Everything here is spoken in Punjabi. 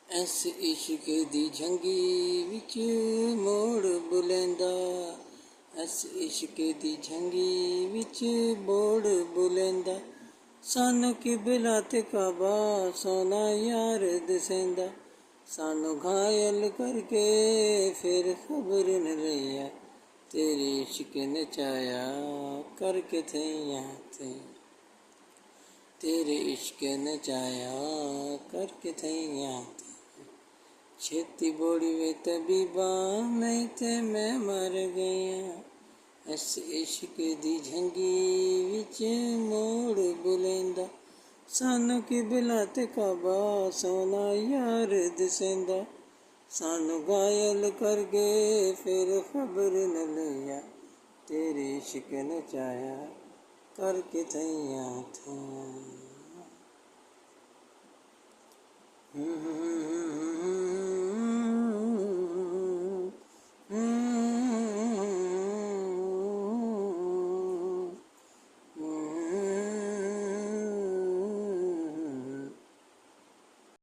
ਐਸ ਇਸ਼ਕ ਦੀ ਝੰਗੀ ਵਿੱਚ ਮੋੜ ਬੁਲੰਦਾ, ਐਸ ਇਸ਼ਕ ਦੀ ਝੰਗੀ ਵਿੱਚ ਮੋੜ ਬੁਲੰਦਾ। ਸਾਨੂੰ ਕਿਬਲਾ ਤੇ ਕਾਬਾ ਸੋਨਾ ਯਾਰ ਦਿਸੈਂਦਾ, ਸਾਨੂੰ ਘਾਇਲ ਕਰਕੇ ਫਿਰ ਖਬਰ ਨ ਲਈਆ, ਤੇਰੇ ਇਸ਼ਕ ਨਚਾਇਆ ਕਰਕੇ ਥਈਆਂ ਤੇ, ਤੇਰੇ ਇਸ਼ਕ ਨਚਾਇਆ ਕਰਕੇ ਥਈਆਂ ਤੇ। ਛੇਤੀ ਬੋੜੀ ਵੇ ਤਬੀਬਾ ਨਹੀਂ ਤੇ ਮੈਂ ਮਰ ਗਿਆ, ਇਸ ਇਸ਼ਕ ਦੀ ਝੰਗੀ ਵਿੱਚ ਮੋੜ ਬੁਲੰਦਾ। ਸਾਨੂੰ ਕਿਬਲਾ ਤੇ ਕਾਬਾ ਸੋਨਾ ਯਾਰ ਦਿਸੈਂਦਾ, ਸਾਨੂੰ ਘਾਇਲ ਕਰਕੇ ਫਿਰ ਖਬਰ ਨ ਲਈਆ, ਤੇਰੇ ਇਸ਼ਕ ਨਚਾਇਆ ਕਰਕੇ ਥਈਆਂ ਥਈਆਂ।